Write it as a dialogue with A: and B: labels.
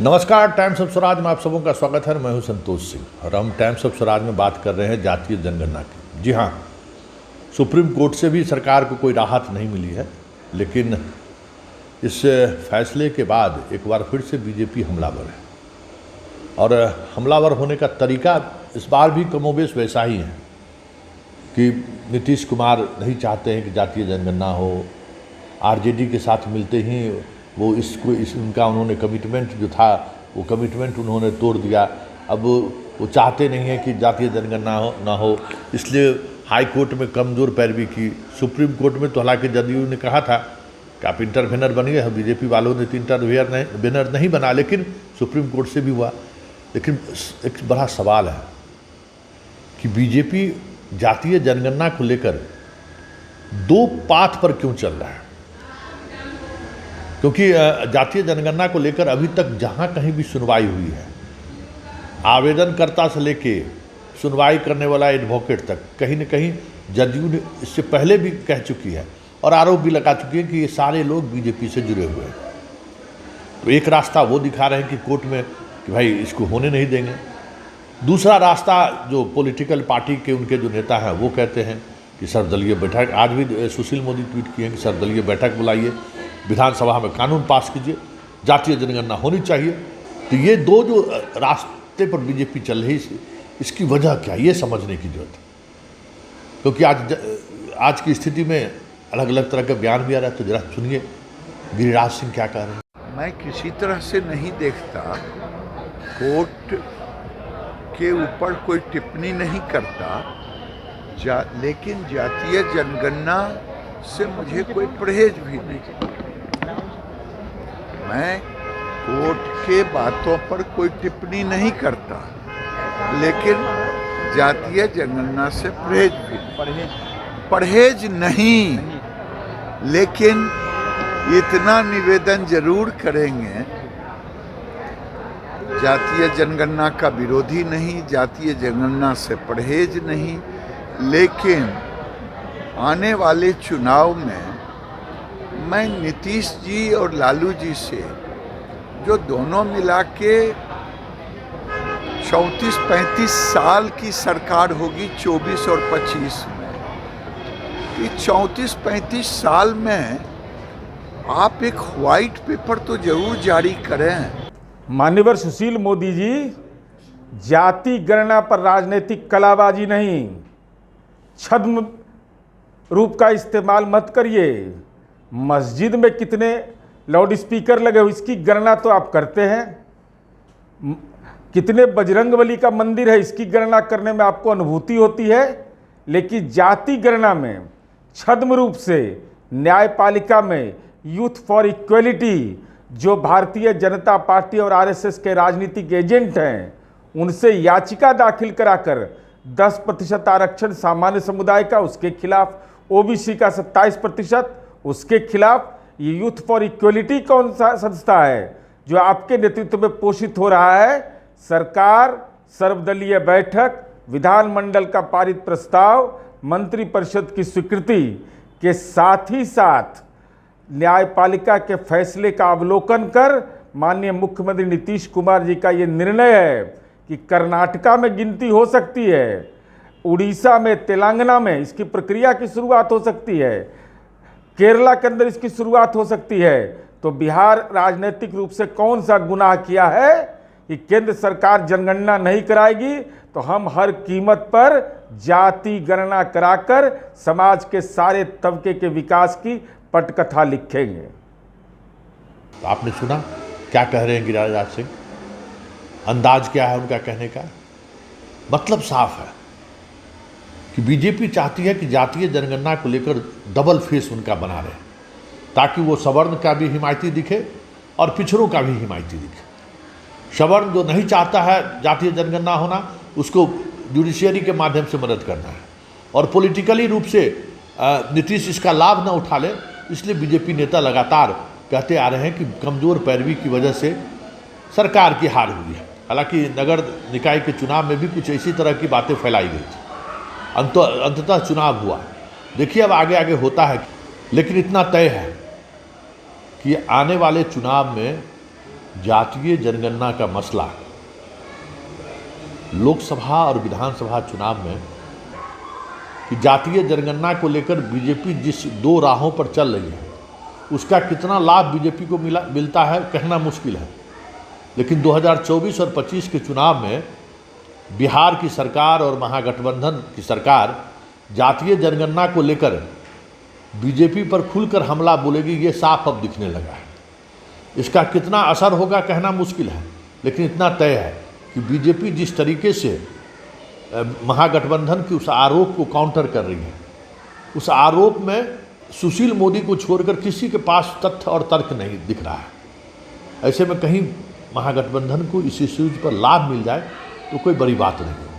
A: नमस्कार, times of Swaraj में आप सबों का स्वागत है। मैं हूं संतोष सिंह और हम टाइम्स ऑफ स्वराज में बात कर रहे हैं जातीय जनगणना की। जी हां, सुप्रीम कोर्ट से भी सरकार को कोई राहत नहीं मिली है, लेकिन इस फैसले के बाद एक बार फिर से बीजेपी हमलावर है और हमलावर होने का तरीका इस बार भी कमोबेश वैसा ही है कि नीतीश कुमार नहीं चाहते हैं कि जातीय जनगणना हो। आरजेडी के साथ मिलते ही वो उनका उन्होंने कमिटमेंट जो था वो कमिटमेंट उन्होंने तोड़ दिया। अब वो चाहते नहीं हैं कि जातीय जनगणना ना हो, इसलिए हाई कोर्ट में कमज़ोर पैरवी की। सुप्रीम कोर्ट में तो हालांकि जदयू ने कहा था कि आप इंटरवेनर बनिए, बीजेपी वालों ने तो इंटरवेनर नहीं बना, लेकिन सुप्रीम कोर्ट से भी हुआ। लेकिन एक बड़ा सवाल है कि बीजेपी जातीय जनगणना को लेकर दो पाथ पर क्यों चल रहा है। क्योंकि जातीय जनगणना को लेकर अभी तक जहाँ कहीं भी सुनवाई हुई है, आवेदनकर्ता से लेके सुनवाई करने वाला एडवोकेट तक, कहीं न कहीं जदयू ने इससे पहले भी कह चुकी है और आरोप भी लगा चुकी है कि ये सारे लोग बीजेपी से जुड़े हुए हैं। तो एक रास्ता वो दिखा रहे हैं कि कोर्ट में कि भाई इसको होने नहीं देंगे। दूसरा रास्ता जो पॉलिटिकल पार्टी के उनके जो नेता हैं वो कहते हैं कि सर्वदलीय बैठक, आज भी सुशील मोदी ट्वीट किए हैं कि सर्वदलीय बैठक बुलाइए, विधानसभा में कानून पास कीजिए, जातीय जनगणना होनी चाहिए। तो ये दो जो रास्ते पर बीजेपी चल रही है, इसकी वजह क्या, ये समझने की जरूरत है। क्योंकि आज की स्थिति में अलग अलग तरह के बयान भी आ रहा है। तो जरा सुनिए गिरिराज सिंह क्या कह रहे हैं।
B: मैं किसी तरह से नहीं देखता, कोर्ट के ऊपर कोई टिप्पणी नहीं करता, लेकिन जातीय जनगणना से मुझे कोई परहेज भी नहीं। मैं कोर्ट के बातों पर कोई टिप्पणी नहीं करता, लेकिन जातीय जनगणना से परहेज नहीं, लेकिन इतना निवेदन जरूर करेंगे, जातीय जनगणना का विरोधी नहीं, जातीय जनगणना से परहेज नहीं, लेकिन आने वाले चुनाव में मैं नीतीश जी और लालू जी से, जो दोनों मिला के 34-35 साल की सरकार होगी 24 और 25 में, कि 34-35 साल में आप एक व्हाइट पेपर तो जरूर जारी करें।
C: माननीय सुशील मोदी जी, जाति गणना पर राजनीतिक कलाबाजी नहीं, छद्म रूप का इस्तेमाल मत करिए। मस्जिद में कितने लाउड स्पीकर लगे हो इसकी गणना तो आप करते हैं, कितने बजरंगबली का मंदिर है इसकी गणना करने में आपको अनुभूति होती है, लेकिन जाति गणना में छद्म रूप से न्यायपालिका में यूथ फॉर इक्वलिटी, जो भारतीय जनता पार्टी और आरएसएस के राजनीतिक एजेंट हैं, उनसे याचिका दाखिल कराकर 10% आरक्षण सामान्य समुदाय का, उसके खिलाफ ओबीसी का 27%, उसके खिलाफ ये यूथ फॉर इक्वलिटी कौन सा संस्था है जो आपके नेतृत्व में पोषित हो रहा है। सरकार, सर्वदलीय बैठक, विधानमंडल का पारित प्रस्ताव, मंत्रिपरिषद की स्वीकृति के साथ ही साथ न्यायपालिका के फैसले का अवलोकन कर माननीय मुख्यमंत्री नीतीश कुमार जी का ये निर्णय है कि कर्नाटका में गिनती हो सकती है, उड़ीसा में, तेलंगाना में इसकी प्रक्रिया की शुरुआत हो सकती है, केरला के अंदर इसकी शुरुआत हो सकती है। तो बिहार राजनीतिक रूप से कौन सा गुनाह किया है कि केंद्र सरकार जनगणना नहीं कराएगी, तो हम हर कीमत पर जाति गणना कराकर समाज के सारे तबके के विकास की पटकथा लिखेंगे।
A: आपने सुना क्या कह रहे हैं गिरिराज सिंह, अंदाज क्या है उनका कहने का। मतलब साफ है कि बीजेपी चाहती है कि जातीय जनगणना को लेकर डबल फेस उनका बना रहे, ताकि वो सवर्ण का भी हिमायती दिखे और पिछड़ों का भी हिमायती दिखे। सवर्ण जो नहीं चाहता है जातीय जनगणना होना, उसको जुडिशियरी के माध्यम से मदद करना है और पॉलिटिकली रूप से नीतीश इसका लाभ न उठा ले, इसलिए बीजेपी नेता लगातार कहते आ रहे हैं कि कमज़ोर पैरवी की वजह से सरकार की हार हुई है। हालांकि नगर निकाय के चुनाव में भी कुछ इसी तरह की बातें फैलाई गई थी, अंततः चुनाव हुआ। देखिए अब आगे आगे होता है, लेकिन इतना तय है कि आने वाले चुनाव में जातीय जनगणना का मसला लोकसभा और विधानसभा चुनाव में कि जातीय जनगणना को लेकर बीजेपी जिस दो राहों पर चल रही है उसका कितना लाभ बीजेपी को मिलता है कहना मुश्किल है। लेकिन 2024 और 25 के चुनाव में बिहार की सरकार और महागठबंधन की सरकार जातीय जनगणना को लेकर बीजेपी पर खुलकर हमला बोलेगी, ये साफ अब दिखने लगा है। इसका कितना असर होगा कहना मुश्किल है, लेकिन इतना तय है कि बीजेपी जिस तरीके से महागठबंधन के उस आरोप को काउंटर कर रही है, उस आरोप में सुशील मोदी को छोड़कर किसी के पास तथ्य और तर्क नहीं दिख रहा है। ऐसे में कहीं महागठबंधन को इस इश्यूज पर लाभ मिल जाए तो कोई बड़ी बात नहीं है।